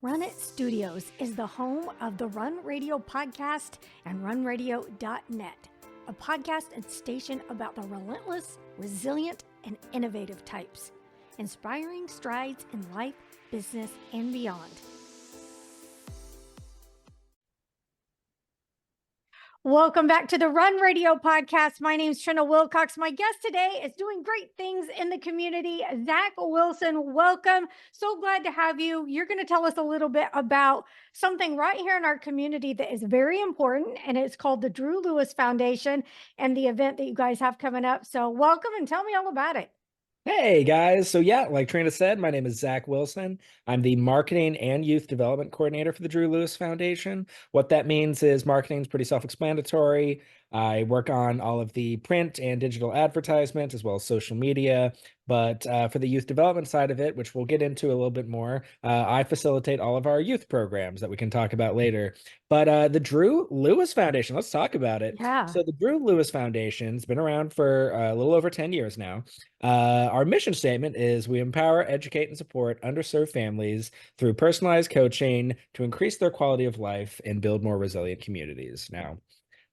Run It Studios is the home of the Run Radio podcast and runradio.net, a podcast and station about the relentless, resilient, and innovative types, inspiring strides in life, business, and beyond. Welcome back to the Run Radio podcast. My name is Trina Wilcox. My guest today is doing great things in the community. Zack Wilson, welcome. So glad to have you. You're going to tell us a little bit about something right here in our community that is very important, and it's called the Drew Lewis Foundation and the event that you guys have coming up. So welcome and tell me all about it. Hey guys. So yeah, like Trina said, my name is Zack Wilson. I'm the marketing and youth development coordinator for the Drew Lewis Foundation. What that means is marketing is pretty self-explanatory. I work on all of the print and digital advertisement as well as social media. But for the youth development side of it, which we'll get into a little bit more, I facilitate all of our youth programs that we can talk about later. But the Drew Lewis Foundation, let's talk about it. Yeah. So the Drew Lewis Foundation's been around for a little over 10 years now. Our mission statement is we empower, educate, and support underserved families through personalized coaching to increase their quality of life and build more resilient communities. Now,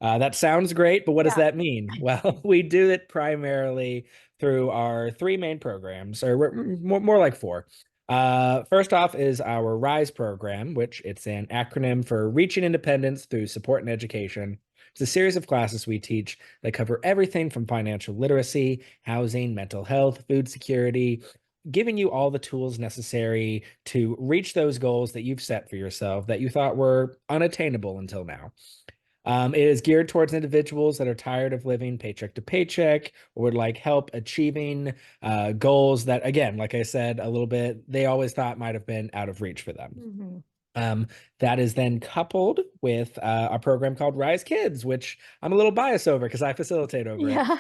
that sounds great, but what does that mean? Well, we do it primarily through our three main programs, or more like four. First off is our RISE program, which it's an acronym for Reaching Independence Through Support and Education. It's a series of classes we teach that cover everything from financial literacy, housing, mental health, food security, giving you all the tools necessary to reach those goals that you've set for yourself that you thought were unattainable until now. It is geared towards individuals that are tired of living paycheck to paycheck or would like help achieving goals that, again, like I said a little bit, they always thought might have been out of reach for them. Mm-hmm. That is then coupled with a program called Rise Kids, which I'm a little biased over because I facilitate over it.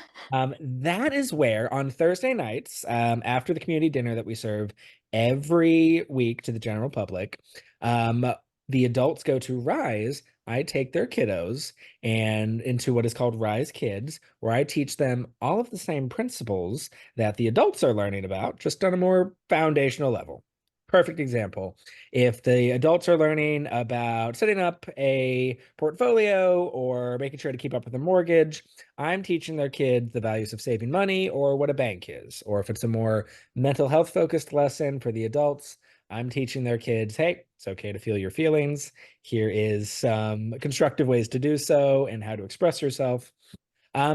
That is where on Thursday nights, after the community dinner that we serve every week to the general public, the adults go to Rise. I take their kiddos and into what is called Rise Kids, where I teach them all of the same principles that the adults are learning about, just on a more foundational level. Perfect example. If the adults are learning about setting up a portfolio or making sure to keep up with their mortgage, I'm teaching their kids the values of saving money or what a bank is. Or if it's a more mental health focused lesson for the adults, I'm teaching their kids, hey, it's okay to feel your feelings. Here is some constructive ways to do so and how to express yourself.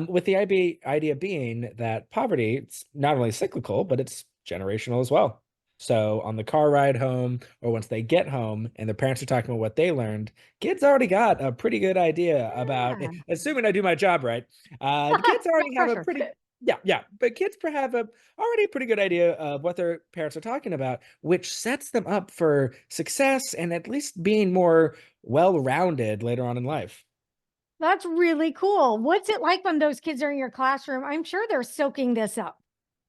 With the idea being that poverty, it's not only cyclical, but it's generational as well. So on the car ride home, or once they get home and their parents are talking about what they learned, kids already got a pretty good idea about, assuming I do my job right, the kids already have a pretty, but kids have already a pretty good idea of what their parents are talking about, which sets them up for success and at least being more well-rounded later on in life. That's really cool. What's it like when those kids are in your classroom? I'm sure they're soaking this up.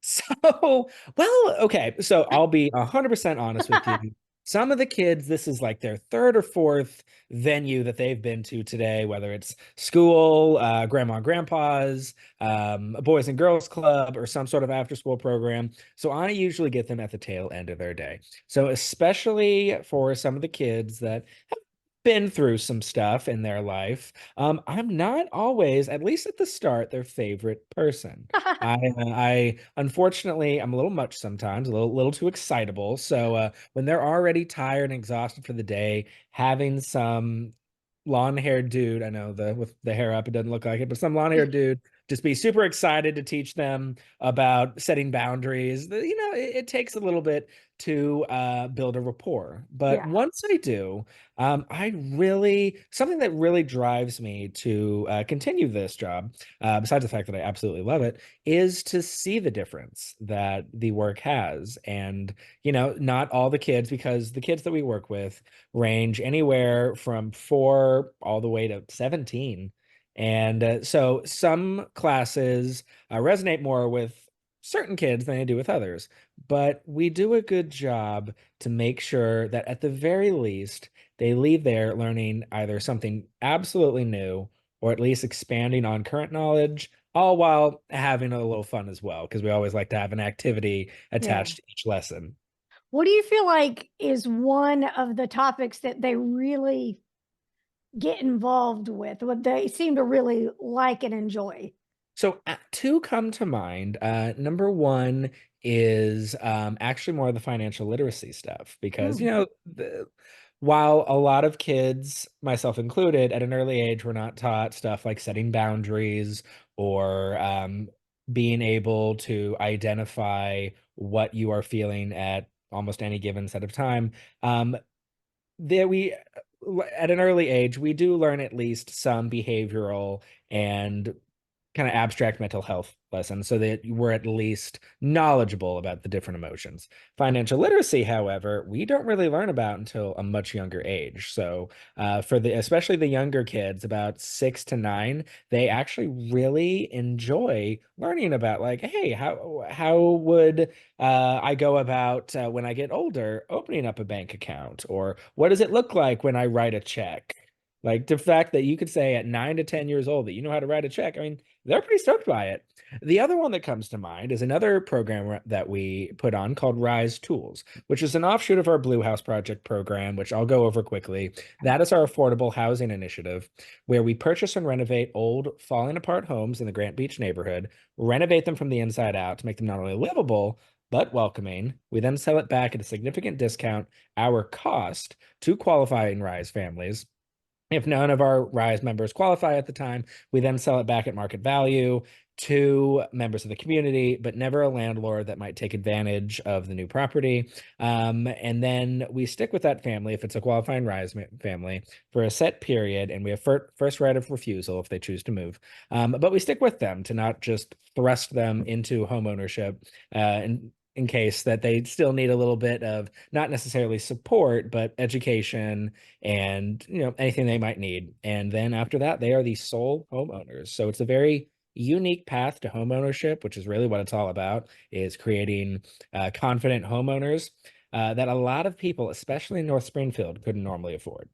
So, well, okay. So I'll be 100% honest with you. Some of the kids, this is like their third or fourth venue that they've been to today, whether it's school, grandma and grandpa's, a boys and girls club, or some sort of after school program. So I usually get them at the tail end of their day. So especially for some of the kids that have been through some stuff in their life, I'm not always, at least at the start, their favorite person. I unfortunately, I'm a little much sometimes, a little too excitable. So when they're already tired and exhausted for the day, having some long-haired dude, I know with the hair up, it doesn't look like it, but some long-haired dude just be super excited to teach them about setting boundaries. It takes a little bit to build a rapport. But once I do, something that really drives me to continue this job, besides the fact that I absolutely love it, is to see the difference that the work has. And, not all the kids, because the kids that we work with range anywhere from 4 all the way to 17. And so some classes resonate more with certain kids than they do with others. But we do a good job to make sure that at the very least, they leave there learning either something absolutely new or at least expanding on current knowledge, all while having a little fun as well, because we always like to have an activity attached to each lesson. What do you feel like is one of the topics that they really get involved with, what they seem to really like and enjoy? So two come to mind. Number one is actually more of the financial literacy stuff because Mm. while a lot of kids, myself included, at an early age were not taught stuff like setting boundaries or being able to identify what you are feeling at almost any given set of time. Um, there we At an early age we do learn at least some behavioral and kind of abstract mental health lessons so that we're at least knowledgeable about the different emotions. Financial literacy, however, we don't really learn about until a much younger age. So for the especially the younger kids, about 6 to 9, they actually really enjoy learning about like, hey, how would I go about when I get older opening up a bank account, or what does it look like when I write a check? Like the fact that you could say at 9 to 10 years old that you know how to write a check, I mean, they're pretty stoked by it. The other one that comes to mind is another program that we put on called Rise Tools, which is an offshoot of our Blue House Project program, which I'll go over quickly. That is our affordable housing initiative, where we purchase and renovate old, falling apart homes in the Grant Beach neighborhood, renovate them from the inside out to make them not only livable, but welcoming. We then sell it back at a significant discount, our cost, to qualifying Rise families. If none of our Rise members qualify at the time, we then sell it back at market value to members of the community, but never a landlord that might take advantage of the new property. And then we stick with that family if it's a qualifying Rise family for a set period, and we have first right of refusal if they choose to move. But we stick with them to not just thrust them into home ownership and in case that they still need a little bit of not necessarily support, but education and anything they might need. And then after that, they are the sole homeowners. So it's a very unique path to home ownership, which is really what it's all about, is creating confident homeowners that a lot of people, especially in North Springfield, couldn't normally afford.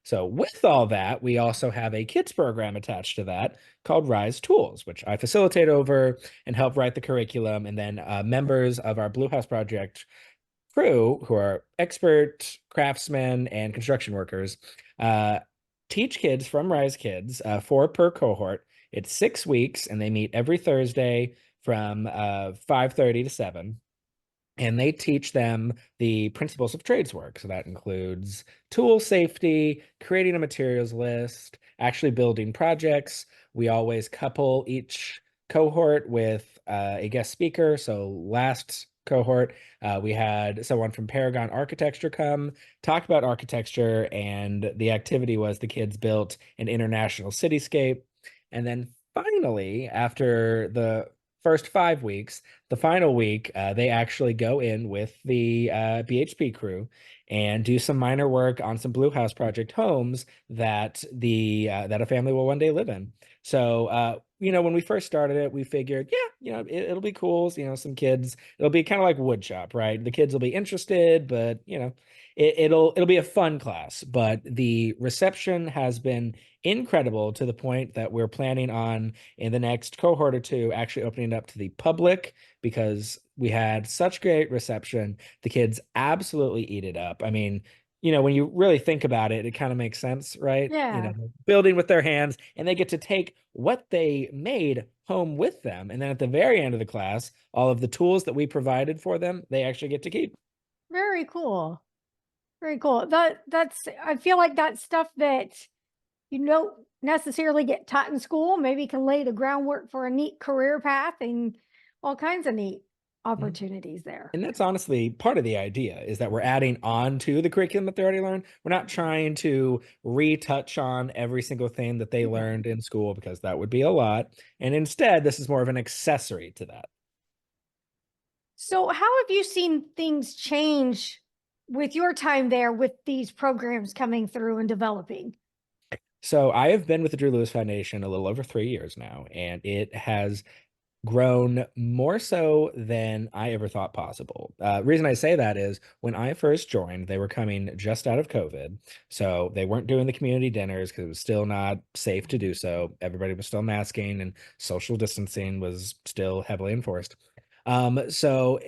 So with all that, we also have a kids program attached to that called Rise Tools, which I facilitate over and help write the curriculum. And then members of our Blue House Project crew, who are expert craftsmen and construction workers, uh, teach kids from Rise Kids, 4 per cohort. It's 6 weeks, and they meet every Thursday from 5:30 to 7. And they teach them the principles of trades work. So that includes tool safety, creating a materials list, actually building projects. We always couple each cohort with a guest speaker. So last cohort, we had someone from Paragon Architecture come talk about architecture, and the activity was the kids built an international cityscape. And then finally, after the first 5 weeks, the final week, they actually go in with the BHP crew and do some minor work on some Blue House Project homes that that a family will one day live in. So, when we first started it, we figured, yeah, it'll be cool. Some kids, it'll be kind of like wood shop, right? The kids will be interested, but it'll be a fun class. But the reception has been incredible to the point that we're planning on in the next cohort or two actually opening it up to the public because we had such great reception. The kids absolutely eat it up. I mean, when you really think about it, it kind of makes sense, right? Yeah. Building with their hands, and they get to take what they made home with them. And then at the very end of the class, all of the tools that we provided for them, they actually get to keep. Very cool. Very cool. That's I feel like that's stuff that you don't necessarily get taught in school, maybe can lay the groundwork for a neat career path and all kinds of neat Mhm. opportunities there. And that's honestly part of the idea, is that we're adding on to the curriculum that they already learned. We're not trying to retouch on every single thing that they Yeah. learned in school because that would be a lot. And instead, this is more of an accessory to that. So, how have you seen things change with your time there with these programs coming through and developing? So I have been with the Drew Lewis Foundation a little over 3 years now, and it has grown more so than I ever thought possible. Reason I say that is when I first joined, they were coming just out of COVID. So they weren't doing the community dinners because it was still not safe to do so. Everybody was still masking and social distancing was still heavily enforced. So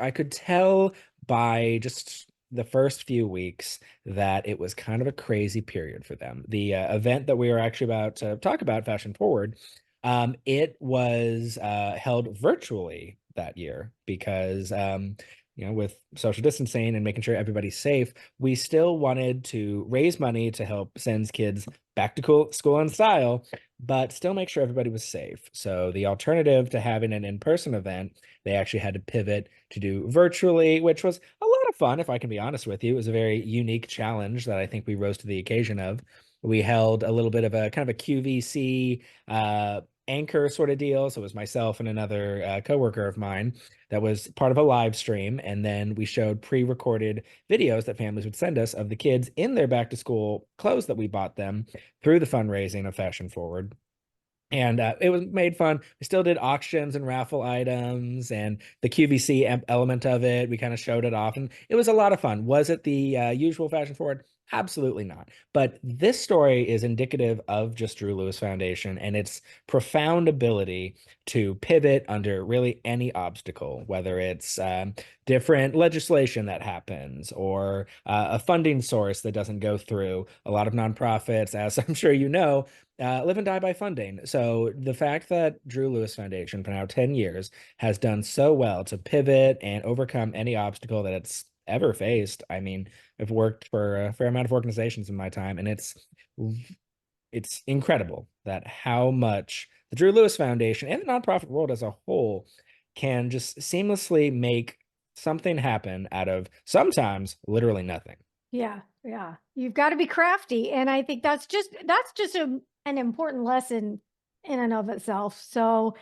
I could tell by just the first few weeks that it was kind of a crazy period for them. The event that we were actually about to talk about, Fashion Forward, it was held virtually that year because, with social distancing and making sure everybody's safe, we still wanted to raise money to help send kids back to school in style, but still make sure everybody was safe. So the alternative to having an in-person event, they actually had to pivot to do virtually, which was a lot of fun, if I can be honest with you. It was a very unique challenge that I think we rose to the occasion of. We held a little bit of a kind of a QVC anchor sort of deal. So it was myself and another coworker of mine that was part of a live stream. And then we showed pre-recorded videos that families would send us of the kids in their back to school clothes that we bought them through the fundraising of Fashion Forward. And it was made fun. We still did auctions and raffle items and the QVC element of it. We kind of showed it off, and it was a lot of fun. Was it the usual Fashion Forward? Absolutely not. But this story is indicative of just Drew Lewis Foundation and its profound ability to pivot under really any obstacle, whether it's different legislation that happens or a funding source that doesn't go through. A lot of nonprofits, as I'm sure you know, live and die by funding. So the fact that Drew Lewis Foundation for now 10 years has done so well to pivot and overcome any obstacle that it's ever faced. I mean, I've worked for a fair amount of organizations in my time, and it's incredible that how much the Drew Lewis Foundation and the nonprofit world as a whole can just seamlessly make something happen out of sometimes literally nothing. Yeah, yeah. You've got to be crafty. And I think that's just an important lesson in and of itself. So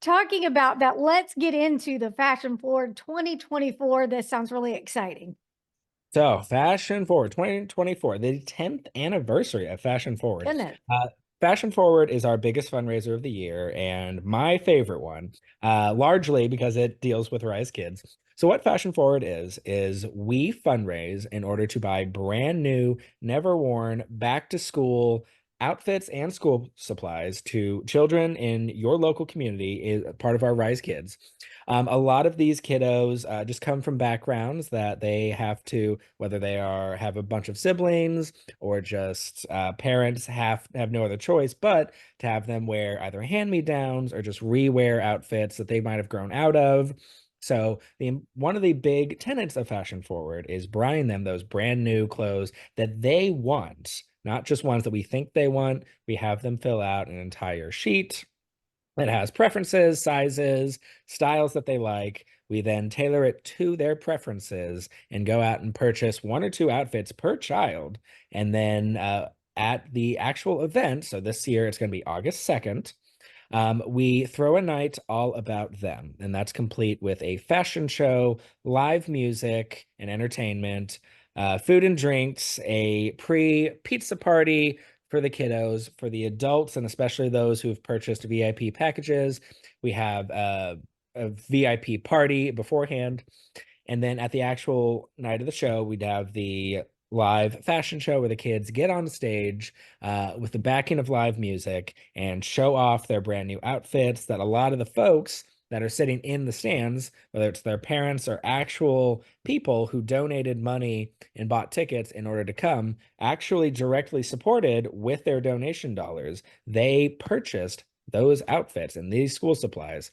talking about that, let's get into the Fashion Forward 2024. This sounds really exciting. So, Fashion Forward 2024, the 10th anniversary of Fashion Forward. Isn't it? Fashion Forward is our biggest fundraiser of the year and my favorite one, largely because it deals with Rise Kids. So, what Fashion Forward is we fundraise in order to buy brand new, never worn, back to school outfits and school supplies to children in your local community, is part of our Rise Kids. A lot of these kiddos just come from backgrounds that they have to, whether they have a bunch of siblings or just parents have no other choice but to have them wear either hand-me-downs or just rewear outfits that they might have grown out of. So one of the big tenets of Fashion Forward is buying them those brand new clothes that they want, not just ones that we think they want. We have them fill out an entire sheet that has preferences, sizes, styles that they like. We then tailor it to their preferences and go out and purchase one or two outfits per child. And then at the actual event, so this year it's going to be August 2nd, we throw a night all about them, and that's complete with a fashion show, live music and entertainment, food and drinks, a pre-pizza party for the kiddos. For the adults, and especially those who have purchased VIP packages, we have a VIP party beforehand. And then at the actual night of the show, we'd have the live fashion show where the kids get on stage with the backing of live music and show off their brand new outfits that a lot of the folks that are sitting in the stands, whether it's their parents or actual people who donated money and bought tickets in order to come, actually directly supported with their donation dollars. They purchased those outfits and these school supplies.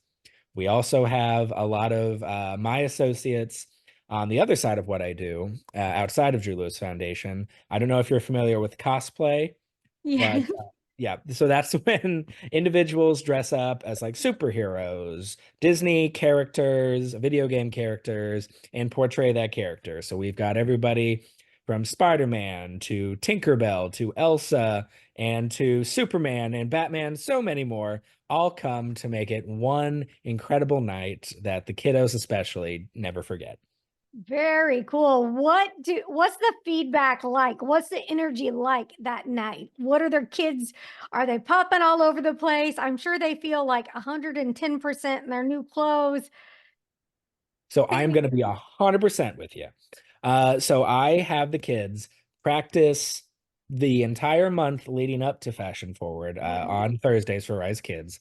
We also have a lot of my associates on the other side of what I do outside of Drew Lewis Foundation. I don't know if you're familiar with cosplay, Yeah. but yeah, so that's when individuals dress up as like superheroes, Disney characters, video game characters, and portray that character. So we've got everybody from Spider-Man to Tinkerbell to Elsa and to Superman and Batman, so many more, all come to make it one incredible night that the kiddos especially never forget. Very cool. What's the feedback like? What's the energy like that night? What are their kids? Are they popping all over the place? I'm sure they feel like 110% in their new clothes. So I'm going to be 100% with you. So I have the kids practice the entire month leading up to Fashion Forward Mhm. on Thursdays for Rise Kids.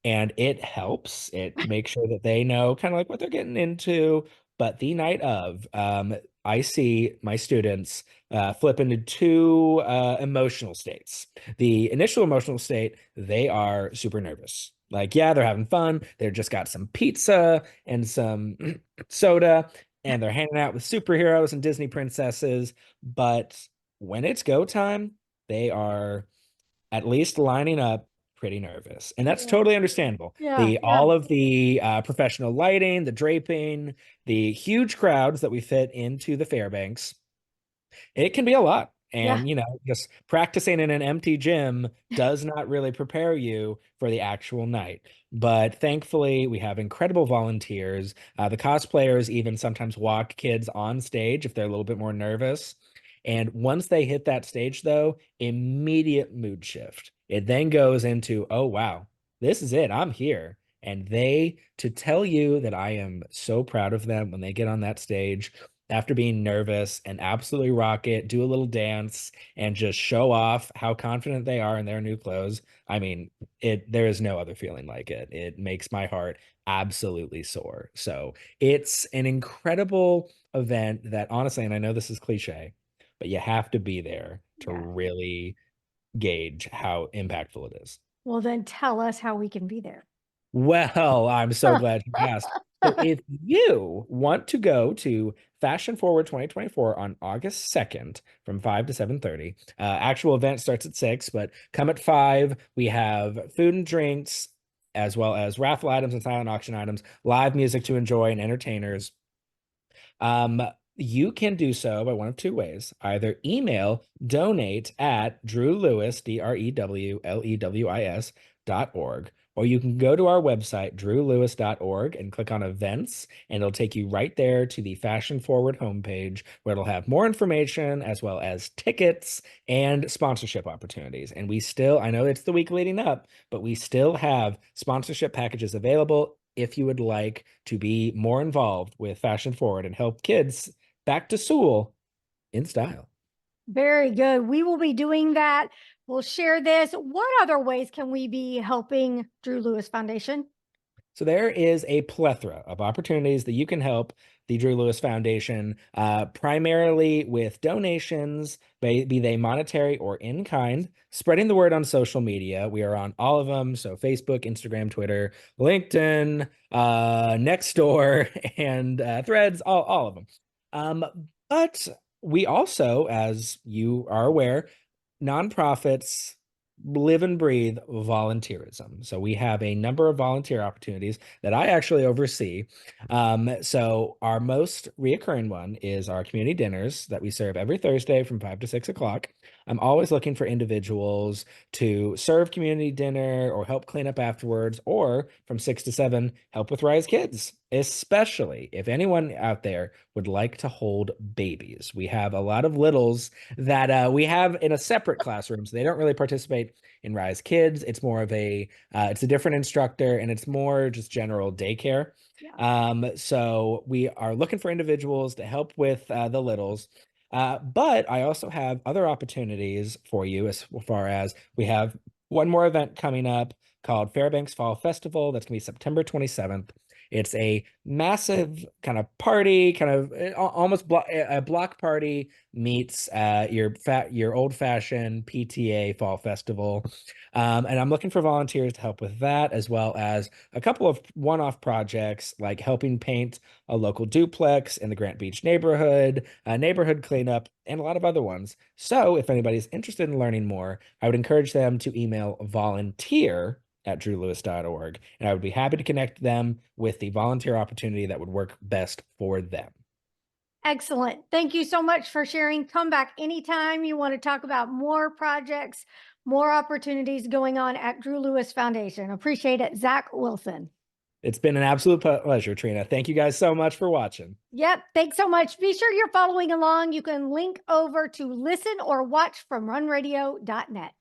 And it helps. It makes sure that they know kind of like what they're getting into, but the night of, I see my students flip into two emotional states. The initial emotional state, they are super nervous. Like, yeah, they're having fun. They've just got some pizza and some soda, and they're hanging out with superheroes and Disney princesses. But when it's go time, they are at least lining up pretty nervous. And that's Yeah. totally understandable. Yeah. The Yeah. all of the professional lighting, the draping, the huge crowds that we fit into the Fairbanks, it can be a lot. Yeah. And, just practicing in an empty gym does not really prepare you for the actual night. But thankfully, we have incredible volunteers. The cosplayers even sometimes walk kids on stage if they're a little bit more nervous. And once they hit that stage, though, immediate mood shift. It then goes into, oh, wow, this is it. I'm here. And to tell you that I am so proud of them when they get on that stage after being nervous and absolutely rock it, do a little dance, and just show off how confident they are in their new clothes. I mean, there is no other feeling like it. It makes my heart absolutely soar. So it's an incredible event that honestly, and I know this is cliche, but you have to be there to Yeah. really gauge how impactful it is. Well, then tell us how we can be there. Well, I'm so glad you asked. So if you want to go to Fashion Forward 2024 on August 2nd from 5 to 7:30, actual event starts at 6, but come at 5. We have food and drinks, as well as raffle items and silent auction items, live music to enjoy, and entertainers. You can do so by one of two ways. Either email donate@drewlewis, DREWLEWIS.org, or you can go to our website, drewlewis.org, and click on events, and it'll take you right there to the Fashion Forward homepage where it'll have more information as well as tickets and sponsorship opportunities. And I know it's the week leading up, but we still have sponsorship packages available if you would like to be more involved with Fashion Forward and help kids back to school in style. Very good. We will be doing that. We'll share this. What other ways can we be helping Drew Lewis Foundation? So there is a plethora of opportunities that you can help the Drew Lewis Foundation, primarily with donations, be they monetary or in kind, spreading the word on social media. We are on all of them. So Facebook, Instagram, Twitter, LinkedIn, Nextdoor, and Threads, all of them. But we also, as you are aware, nonprofits live and breathe volunteerism. So we have a number of volunteer opportunities that I actually oversee. So our most reoccurring one is our community dinners that we serve every Thursday from 5 to 6 o'clock. I'm always looking for individuals to serve community dinner or help clean up afterwards, or from 6 to 7, help with Rise Kids, especially if anyone out there would like to hold babies. We have a lot of littles that we have in a separate classroom, so they don't really participate in Rise Kids. It's more of it's a different instructor, and it's more just general daycare. Yeah. So we are looking for individuals to help with the littles. But I also have other opportunities for you as far as we have one more event coming up called Fairbanks Fall Festival. That's going to be September 27th. It's a massive kind of party, kind of almost a block party meets your old-fashioned PTA Fall Festival. And I'm looking for volunteers to help with that, as well as a couple of one-off projects like helping paint a local duplex in the Grant Beach neighborhood, neighborhood cleanup, and a lot of other ones. So if anybody's interested in learning more, I would encourage them to email volunteer@drewlewis.org, and I would be happy to connect them with the volunteer opportunity that would work best for them. Excellent. Thank you so much for sharing. Come back anytime you want to talk about more projects, more opportunities going on at Drew Lewis Foundation. Appreciate it. Zack Wilson. It's been an absolute pleasure, Trina. Thank you guys so much for watching. Yep. Thanks so much. Be sure you're following along. You can link over to listen or watch from runradio.net.